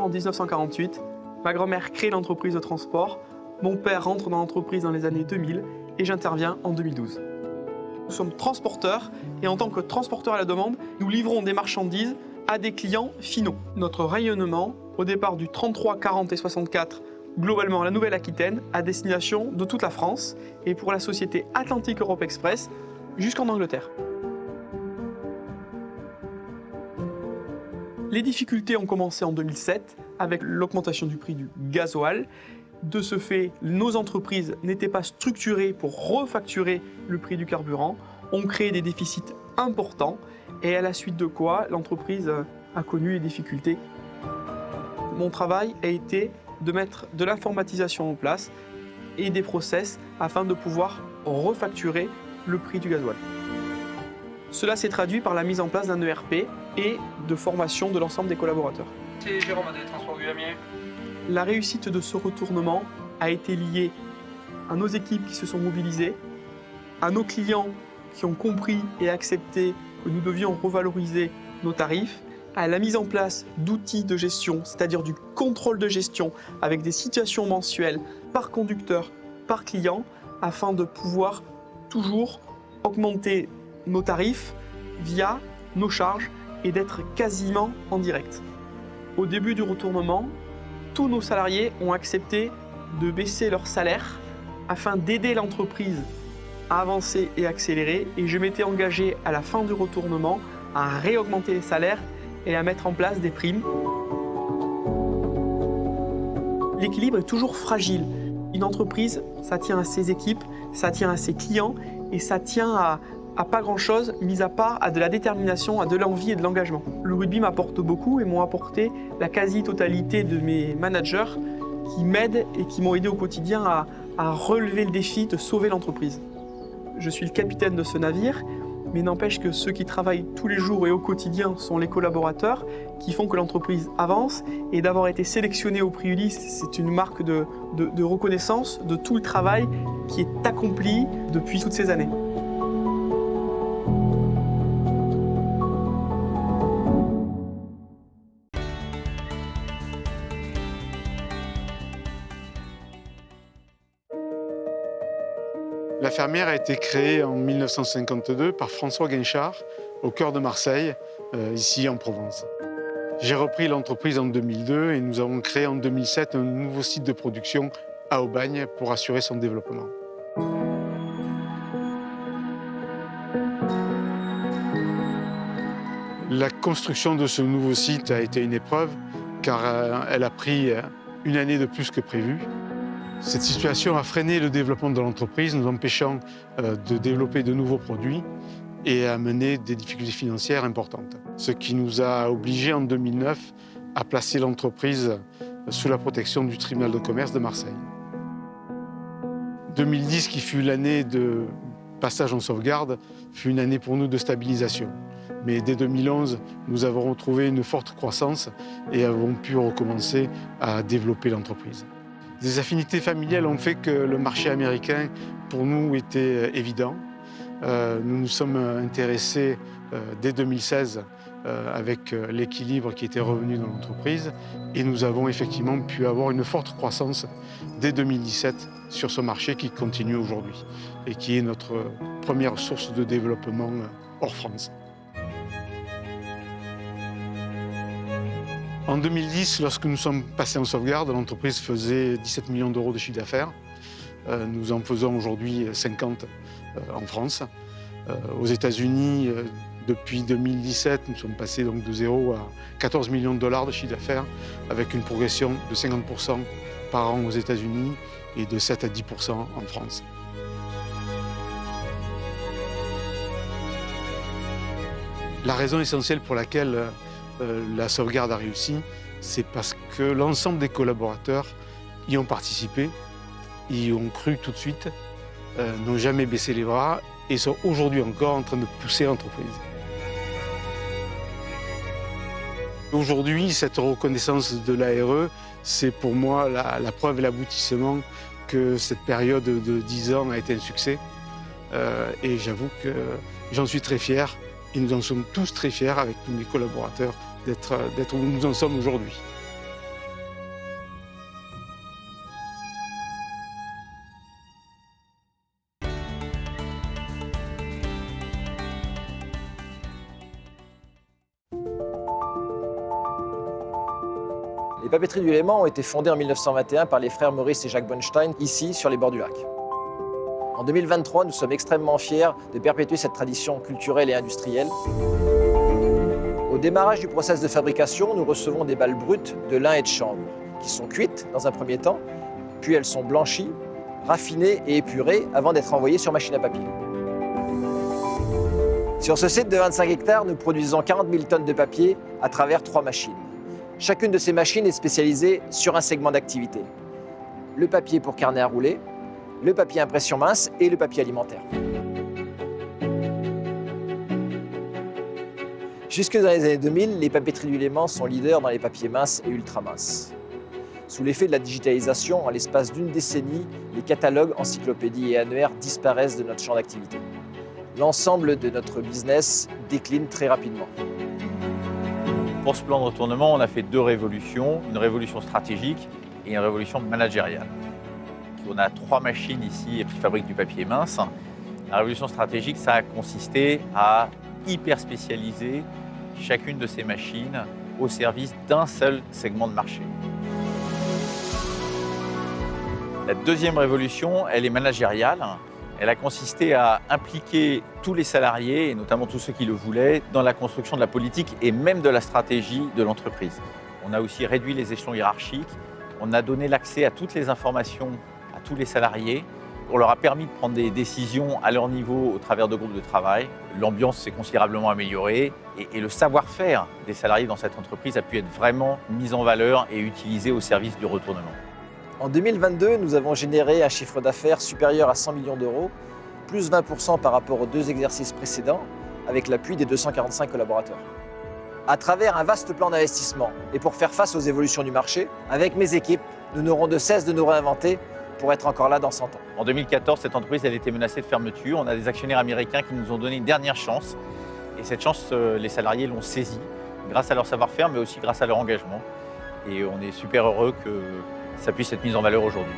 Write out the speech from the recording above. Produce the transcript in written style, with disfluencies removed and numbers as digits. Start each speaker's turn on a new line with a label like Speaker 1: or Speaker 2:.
Speaker 1: En 1948, ma grand-mère crée l'entreprise de transport, mon père rentre dans l'entreprise dans les années 2000 et j'interviens en 2012. Nous sommes transporteurs et en tant que transporteurs à la demande, nous livrons des marchandises à des clients finaux. Notre rayonnement, au départ du 33, 40 et 64, globalement la Nouvelle-Aquitaine, à destination de toute la France et pour la société Atlantique Europe Express jusqu'en Angleterre. Les difficultés ont commencé en 2007 avec l'augmentation du prix du gasoil. De ce fait, nos entreprises n'étaient pas structurées pour refacturer le prix du carburant, ont créé des déficits importants et à la suite de quoi l'entreprise a connu les difficultés. Mon travail a été de mettre de l'informatisation en place et des process afin de pouvoir refacturer le prix du gasoil. Cela s'est traduit par la mise en place d'un ERP et de formation de l'ensemble des collaborateurs.
Speaker 2: C'est Jérôme des Transports Gulamier.
Speaker 1: La réussite de ce retournement a été liée à nos équipes qui se sont mobilisées, à nos clients qui ont compris et accepté que nous devions revaloriser nos tarifs, à la mise en place d'outils de gestion, c'est-à-dire du contrôle de gestion avec des situations mensuelles par conducteur, par client, afin de pouvoir toujours augmenter nos tarifs via nos charges et d'être quasiment en direct. Au début du retournement, tous nos salariés ont accepté de baisser leur salaire afin d'aider l'entreprise à avancer et accélérer. Et je m'étais engagé à la fin du retournement à réaugmenter les salaires et à mettre en place des primes. L'équilibre est toujours fragile. Une entreprise, ça tient à ses équipes, ça tient à ses clients et ça tient à pas grand-chose, mis à part à de la détermination, à de l'envie et de l'engagement. Le rugby m'apporte beaucoup et m'ont apporté la quasi-totalité de mes managers qui m'aident et qui m'ont aidé au quotidien à relever le défi de sauver l'entreprise. Je suis le capitaine de ce navire, mais n'empêche que ceux qui travaillent tous les jours et au quotidien sont les collaborateurs qui font que l'entreprise avance. Et d'avoir été sélectionné au prix Ulysse, c'est une marque de reconnaissance de tout le travail qui est accompli depuis toutes ces années.
Speaker 3: La Fermière a été créée en 1952 par François Guinchard, au cœur de Marseille, ici en Provence. J'ai repris l'entreprise en 2002 et nous avons créé en 2007 un nouveau site de production à Aubagne pour assurer son développement. La construction de ce nouveau site a été une épreuve car elle a pris une année de plus que prévu. Cette situation a freiné le développement de l'entreprise, nous empêchant de développer de nouveaux produits et a mené des difficultés financières importantes. Ce qui nous a obligés en 2009 à placer l'entreprise sous la protection du tribunal de commerce de Marseille. 2010, qui fut l'année de passage en sauvegarde, fut une année pour nous de stabilisation. Mais dès 2011, nous avons retrouvé une forte croissance et avons pu recommencer à développer l'entreprise. Des affinités familiales ont fait que le marché américain, pour nous, était évident. Nous nous sommes intéressés dès 2016 avec l'équilibre qui était revenu dans l'entreprise et nous avons effectivement pu avoir une forte croissance dès 2017 sur ce marché qui continue aujourd'hui et qui est notre première source de développement hors France. En 2010, lorsque nous sommes passés en sauvegarde, l'entreprise faisait 17 millions d'euros de chiffre d'affaires. Nous en faisons aujourd'hui 50 en France. Aux États-Unis, depuis 2017, nous sommes passés donc de 0 à 14 millions de dollars de chiffre d'affaires, avec une progression de 50% par an aux États-Unis et de 7 à 10% en France. La raison essentielle pour laquelle la sauvegarde a réussi, c'est parce que l'ensemble des collaborateurs y ont participé, y ont cru tout de suite, n'ont jamais baissé les bras et sont aujourd'hui encore en train de pousser l'entreprise. Aujourd'hui, cette reconnaissance de l'ARE, c'est pour moi la preuve et l'aboutissement que cette période de 10 ans a été un succès. Et j'avoue que j'en suis très fier et nous en sommes tous très fiers avec tous mes collaborateurs d'être où nous en sommes aujourd'hui.
Speaker 4: Les papeteries du Léman ont été fondées en 1921 par les frères Maurice et Jacques Bonstein, ici, sur les bords du lac. En 2023, nous sommes extrêmement fiers de perpétuer cette tradition culturelle et industrielle. Au démarrage du process de fabrication, nous recevons des balles brutes de lin et de chanvre, qui sont cuites dans un premier temps, puis elles sont blanchies, raffinées et épurées avant d'être envoyées sur machine à papier. Sur ce site de 25 hectares, nous produisons 40 000 tonnes de papier à travers 3 machines. Chacune de ces machines est spécialisée sur un segment d'activité. Le papier pour carnet à rouler, le papier impression mince et le papier alimentaire. Jusque dans les années 2000, les papeteries du Léman sont leaders dans les papiers minces et ultra minces. Sous l'effet de la digitalisation, en l'espace d'une décennie, les catalogues, encyclopédies et annuaires disparaissent de notre champ d'activité. L'ensemble de notre business décline très rapidement.
Speaker 5: Pour ce plan de retournement, on a fait 2 révolutions, une révolution stratégique et une révolution managériale. On a 3 machines ici qui fabriquent du papier mince. La révolution stratégique, ça a consisté à hyper spécialiser chacune de ces machines au service d'un seul segment de marché. La deuxième révolution, elle est managériale. Elle a consisté à impliquer tous les salariés, et notamment tous ceux qui le voulaient, dans la construction de la politique et même de la stratégie de l'entreprise. On a aussi réduit les échelons hiérarchiques, on a donné l'accès à toutes les informations à tous les salariés, on leur a permis de prendre des décisions à leur niveau au travers de groupes de travail. L'ambiance s'est considérablement améliorée et le savoir-faire des salariés dans cette entreprise a pu être vraiment mis en valeur et utilisé au service du retournement.
Speaker 4: En 2022, nous avons généré un chiffre d'affaires supérieur à 100 millions d'euros, plus 20% par rapport aux 2 exercices précédents, avec l'appui des 245 collaborateurs. À travers un vaste plan d'investissement et pour faire face aux évolutions du marché, avec mes équipes, nous n'aurons de cesse de nous réinventer pour être encore là dans 100 ans.
Speaker 5: En 2014, cette entreprise elle était menacée de fermeture. On a des actionnaires américains qui nous ont donné une dernière chance. Et cette chance, les salariés l'ont saisie grâce à leur savoir-faire, mais aussi grâce à leur engagement. Et on est super heureux que ça puisse être mis en valeur aujourd'hui.